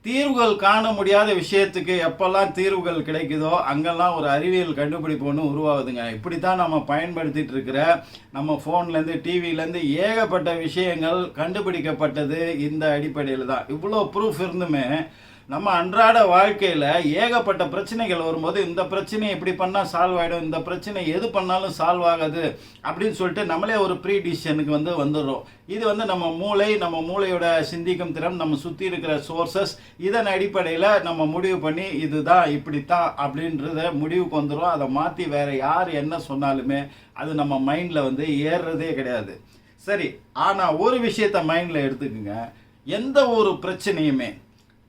தீர்வுகள் காண முடியாத விஷயத்துக்கு எப்பெல்லாம் தீர்வுகள் கிடைக்குதோ அங்கெல்லாம் ஒரு அறிவியல் கண்டுபிடிப்பு ஒன்று உருவாகுதுங்க. இப்படி தான் நம்ம பயன்படுத்திட்டு இருக்கிற நம்ம ஃபோன்லேருந்து டிவிலேருந்து ஏகப்பட்ட விஷயங்கள் கண்டுபிடிக்கப்பட்டது இந்த அடிப்படையில் தான். இவ்வளோ ப்ரூஃப் இருந்துமே நம்ம அன்றாட வாழ்க்கையில் ஏகப்பட்ட பிரச்சனைகள் வரும்போது இந்த பிரச்சனை எப்படி பண்ணால் சால்வ் ஆகிடும், இந்த பிரச்சனை எது பண்ணாலும் சால்வ் ஆகாது அப்படின்னு சொல்லிட்டு நம்மளே ஒரு ப்ரீ டிசிஷனுக்கு வந்துடுறோம். இது நம்ம மூளையோட சிந்திக்கும் திறன், நம்ம சுற்றி இருக்கிற சோர்சஸ், இதன் அடிப்படையில் நம்ம முடிவு பண்ணி இதுதான் இப்படித்தான் அப்படின்றத முடிவுக்கு வந்துடும். அதை மாற்றி வேறு யார் என்ன சொன்னாலுமே அது நம்ம மைண்டில் ஏறுறதே கிடையாது. சரி, ஆனால் ஒரு விஷயத்தை மைண்டில் எடுத்துக்குங்க. எந்த ஒரு பிரச்சனையுமே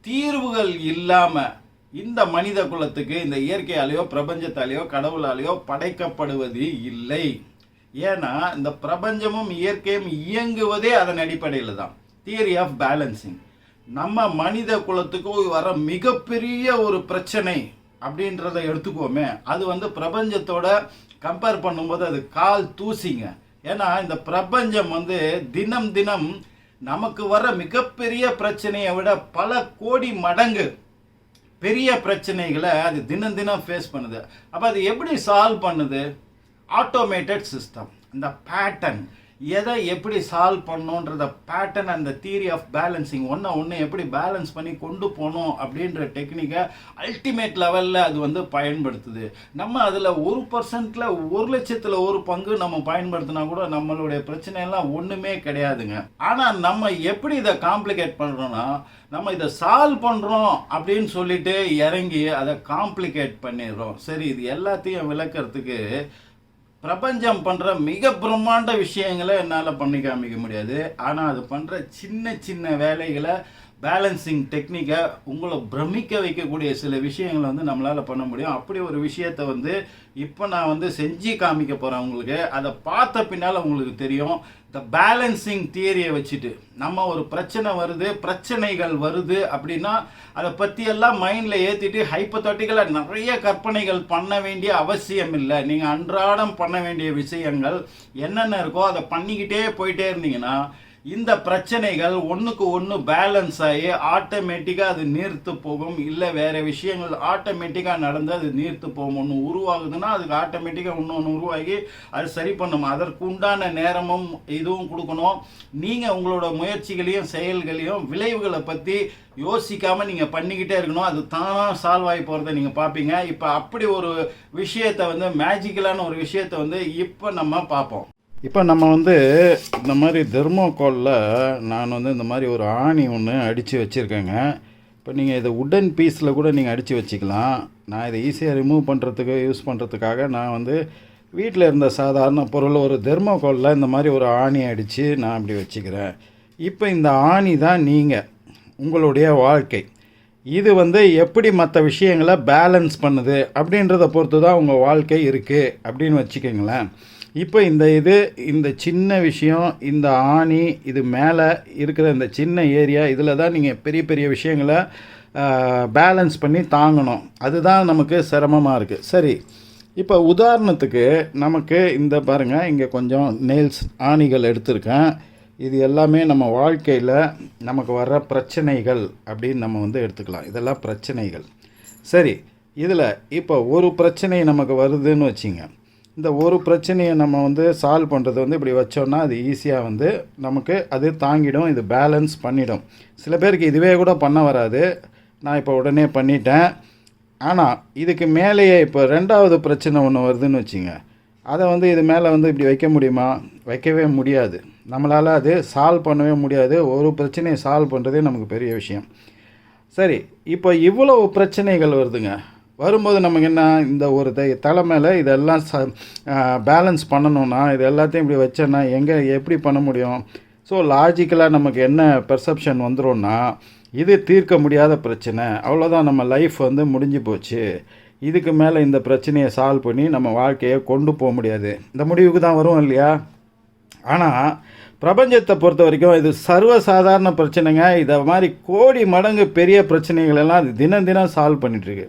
தீர்வுகள் இல்லாமல் இந்த மனித குலத்துக்கு இந்த இயற்கையாலேயோ பிரபஞ்சத்தாலேயோ கடவுளாலேயோ படைக்கப்படுவது இல்லை. ஏன்னா இந்த பிரபஞ்சமும் இயற்கையும் இயங்குவதே அதன் அடிப்படையில் தான். Theory of balancing. நம்ம மனித குலத்துக்கு வர மிகப்பெரிய ஒரு பிரச்சனை அப்படின்றத எடுத்துக்கோமே, அது பிரபஞ்சத்தோட கம்பேர் பண்ணும்போது அது கால் தூசிங்க. ஏன்னா இந்த பிரபஞ்சம் தினம் தினம் நமக்கு வர மிகப்பெரிய பிரச்சனையை விட பல கோடி மடங்கு பெரிய பிரச்சனைகளை அது தினம் தினம் ஃபேஸ் பண்ணுது. அப்போ அது எப்படி சால்வ் பண்ணுது? Automated system. இந்த பேட்டர்ன் எதை எப்படி சால்வ் பண்ணணுன்றத பேட்டர்ன், அந்த தியரி ஆஃப் பேலன்சிங், ஒன்று எப்படி பேலன்ஸ் பண்ணி கொண்டு போகணும் அப்படின்ற டெக்னிக்கை அல்டிமேட் லெவலில் அது பயன்படுத்துது. நம்ம அதில் 1%ல் 1,00,000ல் 1 பங்கு நம்ம பயன்படுத்தினா கூட நம்மளுடைய பிரச்சனையெல்லாம் ஒன்றுமே கிடையாதுங்க. ஆனால் நம்ம எப்படி இதை காம்ப்ளிகேட் பண்ணுறோன்னா, நம்ம இதை சால்வ் பண்ணுறோம் அப்படின்னு சொல்லிட்டு இறங்கி அதை காம்ப்ளிகேட் பண்ணிடுறோம். சரி, இது எல்லாத்தையும் விளக்கிறதுக்கு பிரபஞ்சம் பண்ணுற மிக பிரம்மாண்ட விஷயங்களை என்னால் பண்ணி காமிக்க முடியாது. ஆனால் அது பண்ணுற சின்ன சின்ன வேலைகளை, பேலன்சிங் டெக்னிக்கை, உங்களை பிரமிக்க வைக்கக்கூடிய சில விஷயங்களை நம்மளால் பண்ண முடியும். அப்படி ஒரு விஷயத்தை இப்போ நான் செஞ்சு காமிக்க போகிறேன் உங்களுக்கு. அதை பார்த்த பின்னால் உங்களுக்கு தெரியும். இந்த பேலன்சிங் தியரியை வச்சுட்டு நம்ம ஒரு பிரச்சனைகள் வருது அப்படின்னா அதை பற்றியெல்லாம் மைண்டில் ஏற்றிட்டு ஹைப்போதெட்டிக்கலாக நிறைய கற்பனைகள் பண்ண வேண்டிய அவசியம் இல்லை. நீங்கள் அன்றாடம் பண்ண வேண்டிய விஷயங்கள் என்னென்ன இருக்கோ அதை பண்ணிக்கிட்டே போயிட்டே இருந்தீங்கன்னா இந்த பிரச்சனைகள் ஒன்றுக்கு ஒன்று பேலன்ஸ் ஆகி ஆட்டோமேட்டிக்காக அது நீர்த்து போகும். இல்லை வேறு விஷயங்கள் ஆட்டோமேட்டிக்காக நடந்து அது நீர்த்து போகும். ஒன்று உருவாகுதுன்னா அதுக்கு ஆட்டோமேட்டிக்காக இன்னொன்று உருவாகி அது சரி பண்ணணும். அதற்கு உண்டான நேரமும் இதுவும் கொடுக்கணும். நீங்கள் உங்களோட முயற்சிகளையும் செயல்களையும் விளைவுகளை பற்றி யோசிக்காமல் நீங்கள் பண்ணிக்கிட்டே இருக்கணும். அது தானாக சால்வ் ஆகி போகிறத நீங்கள் பார்ப்பீங்க. இப்போ அப்படி ஒரு விஷயத்தை மேஜிக்கலான ஒரு விஷயத்தை இப்போ நம்ம பார்ப்போம். இப்போ நம்ம இந்த மாதிரி தெர்மோகோலில் நான் இந்த மாதிரி ஒரு ஆணி ஒன்று அடித்து வச்சுருக்கேங்க. இப்போ நீங்கள் இதை உடன் பீஸில் கூட நீங்கள் அடித்து வச்சுக்கலாம். நான் இதை ஈஸியாக ரிமூவ் பண்ணுறதுக்கு யூஸ் பண்ணுறதுக்காக நான் வீட்டில் இருந்த சாதாரண பொருள் ஒரு தெர்மோகோலில் இந்த மாதிரி ஒரு ஆணி அடித்து நான் அப்படி வச்சுக்கிறேன். இப்போ இந்த ஆணி தான் நீங்கள் உங்களுடைய வாழ்க்கை. இது எப்படி மற்ற விஷயங்களை பேலன்ஸ் பண்ணுது அப்படின்றத பொறுத்து தான் உங்கள் வாழ்க்கை இருக்குது அப்படின்னு வச்சுக்கோங்களேன். இப்போ இந்த சின்ன விஷயம், இந்த ஆணி, இது மேலே இருக்கிற இந்த சின்ன ஏரியா, இதில் தான் நீங்கள் பெரிய பெரிய விஷயங்களை பேலன்ஸ் பண்ணி தாங்கணும். அதுதான் நமக்கு சிரமமாக இருக்குது. சரி, இப்போ உதாரணத்துக்கு நமக்கு பாருங்கள், இங்கே கொஞ்சம் நெயில்ஸ் ஆணிகள் எடுத்திருக்கேன். இது எல்லாமே நம்ம வாழ்க்கையில் நமக்கு வர்ற பிரச்சனைகள் அப்படின்னு நம்ம எடுத்துக்கலாம். இதெல்லாம் பிரச்சனைகள். சரி, இதில் இப்போ ஒரு பிரச்சனை நமக்கு வருதுன்னு வச்சிங்க. இந்த ஒரு பிரச்சனையை நம்ம சால்வ் பண்ணுறது இப்படி வச்சோன்னா அது ஈஸியாக நமக்கு அது தாங்கிடும், இது பேலன்ஸ் பண்ணிடும். சில பேருக்கு இதுவே கூட பண்ண வராது. நான் இப்போ உடனே பண்ணிட்டேன். ஆனால் இதுக்கு மேலேயே இப்போ 2வது பிரச்சனை ஒன்று வருதுன்னு வச்சுங்க. அதை இது மேலே இப்படி வைக்க முடியுமா? வைக்கவே முடியாது. நம்மளால் அது சால்வ் பண்ணவே முடியாது. ஒரு பிரச்சனையை சால்வ் பண்ணுறதே நமக்கு பெரிய விஷயம். சரி, இப்போ இவ்வளோ பிரச்சனைகள் வருதுங்க. வரும்போது நமக்கு என்ன, இந்த ஒரு தலை மேலே இதெல்லாம் பேலன்ஸ் பண்ணணுன்னா இது எல்லாத்தையும் இப்படி வச்சோன்னா எப்படி பண்ண முடியும்? ஸோ லாஜிக்கலாக நமக்கு என்ன பெர்செப்ஷன் வந்துடும்னா, இது தீர்க்க முடியாத பிரச்சனை, அவ்வளோதான், நம்ம லைஃப் முடிஞ்சு போச்சு, இதுக்கு மேலே இந்த பிரச்சனையை சால்வ் பண்ணி நம்ம வாழ்க்கையை கொண்டு போக முடியாது, இந்த முடிவுக்கு தான் வரும் இல்லையா? ஆனால் பிரபஞ்சத்தை பொறுத்த வரைக்கும் இது சர்வசாதாரண பிரச்சனைங்க. இதை மாதிரி கோடி மடங்கு பெரிய பிரச்சனைகள் எல்லாம் அது தினம் தினம் சால்வ் பண்ணிகிட்ருக்கு.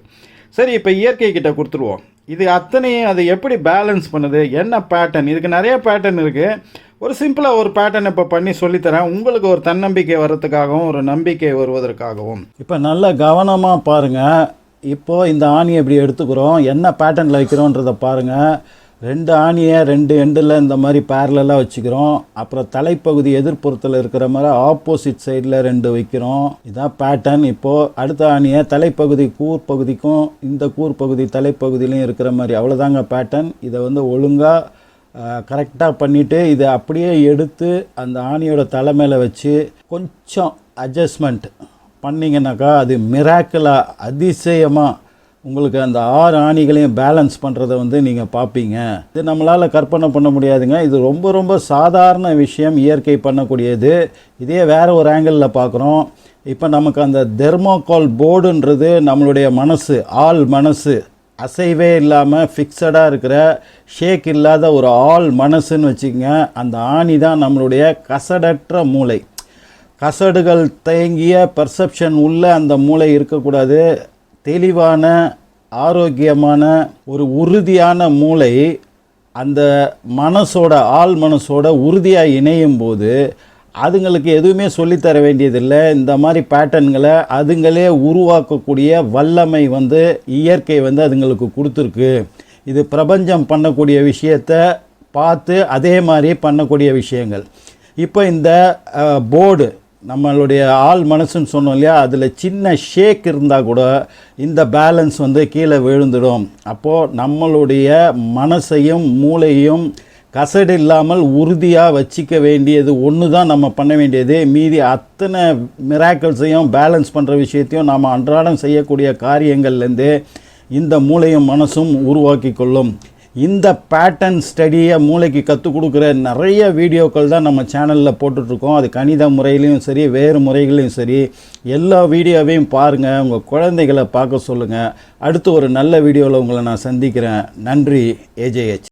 சரி, இப்போ இயற்கை கிட்ட கொடுத்துருவோம். இது அத்தனையும் அது எப்படி பேலன்ஸ் பண்ணுது, என்ன பேட்டர்ன்? இதுக்கு நிறைய பேட்டர்ன் இருக்குது. ஒரு சிம்பிளாக ஒரு பேட்டர்ன் இப்போ பண்ணி சொல்லித்தரேன். உங்களுக்கு ஒரு தன்னம்பிக்கை வர்றதுக்காகவும் ஒரு நம்பிக்கை வருவதற்காகவும். இப்போ நல்லா கவனமாக பாருங்கள். இப்போது இந்த ஆணியை இப்படி எடுத்துக்கிறோம், என்ன பேட்டர்னில் வைக்கிறோன்றதை பாருங்கள். 2 ஆணியை 2 எண்டில் இந்த மாதிரி பேரலாக வச்சுக்கிறோம். அப்புறம் தலைப்பகுதி எதிர்ப்புறத்தில் இருக்கிற மாதிரி ஆப்போசிட் சைடில் 2 வைக்கிறோம். இதான் பேட்டர்ன். இப்போது அடுத்த ஆணியை தலைப்பகுதி கூர்பகுதிக்கும் இந்த கூர்பகுதி தலைப்பகுதியிலையும் இருக்கிற மாதிரி, அவ்வளோதாங்க பேட்டர்ன். இதை வந்து ஒழுங்காக கரெக்டாக பண்ணிவிட்டு இதை அப்படியே எடுத்து அந்த ஆணியோட தலை மேலே வச்சு கொஞ்சம் அட்ஜஸ்ட்மெண்ட் பண்ணிங்கனாக்கா அது மிராக்கிளாக அதிசயமாக உங்களுக்கு அந்த 6 ஆணிகளையும் பேலன்ஸ் பண்ணுறதை வந்து நீங்கள் பார்ப்பீங்க. இது நம்மளால் கற்பனை பண்ண முடியாதுங்க. இது ரொம்ப ரொம்ப சாதாரண விஷயம், இயற்கை பண்ணக்கூடியது. இதே வேறு ஒரு ஆங்கிளில் பார்க்குறோம். இப்போ நமக்கு அந்த தெர்மோகால் போர்டுன்றது நம்மளுடைய மனசு, ஆள் மனசு, அசைவே இல்லாமல் ஃபிக்ஸடாக இருக்கிற ஷேக் இல்லாத ஒரு ஆள் மனசுன்னு வச்சுக்கோங்க. அந்த ஆணி தான் நம்மளுடைய கசடற்ற மூளை. கசடுகள் தேங்கிய பெர்செப்ஷன் உள்ள அந்த மூளை இருக்கக்கூடாது. தெளிவான ஆரோக்கியமான ஒரு உறுதியான மூளை அந்த மனசோட, ஆள் மனசோட உறுதியாக இணையும் போது அதுங்களுக்கு எதுவுமே சொல்லித்தர வேண்டியதில்லை. இந்த மாதிரி பேட்டர்ன்களை அதுங்களே உருவாக்கக்கூடிய வல்லமை வந்து இயற்கை வந்து அதுங்களுக்கு கொடுத்துருக்கு. இது பிரபஞ்சம் பண்ணக்கூடிய விஷயத்தை பார்த்து அதே மாதிரி பண்ணக்கூடிய விஷயங்கள். இப்போ இந்த போர்டு நம்மளுடைய ஆள் மனசுன்னு சொன்னோம் இல்லையா, அதில் சின்ன ஷேக் இருந்தால் கூட இந்த பேலன்ஸ் வந்து கீழே விழுந்துடும். அப்போது நம்மளுடைய மனசையும் மூளையும் கசடு இல்லாமல் உறுதியாக வச்சிக்க வேண்டியது ஒன்று தான் நம்ம பண்ண வேண்டியது. மீதி அத்தனை மிராக்கிள்ஸையும் பேலன்ஸ் பண்ணுற விஷயத்தையும் நாம் அன்றாடம் செய்யக்கூடிய காரியங்கள்லேருந்து இந்த மூளையும் மனசும் உருவாக்கி கொள்ளும். இந்த பேட்டர்ன் ஸ்டடியை மூளைக்கு கற்றுக் கொடுக்குற நிறைய வீடியோக்கள் தான் நம்ம சேனலில் போட்டுட்ருக்கோம். அது கணித முறையிலையும் சரி, வேறு முறைகளையும் சரி, எல்லா வீடியோவையும் பாருங்கள். உங்கள் குழந்தைகளை பார்க்க சொல்லுங்கள். அடுத்து ஒரு நல்ல வீடியோவில் உங்களை நான் சந்திக்கிறேன். நன்றி. AJH.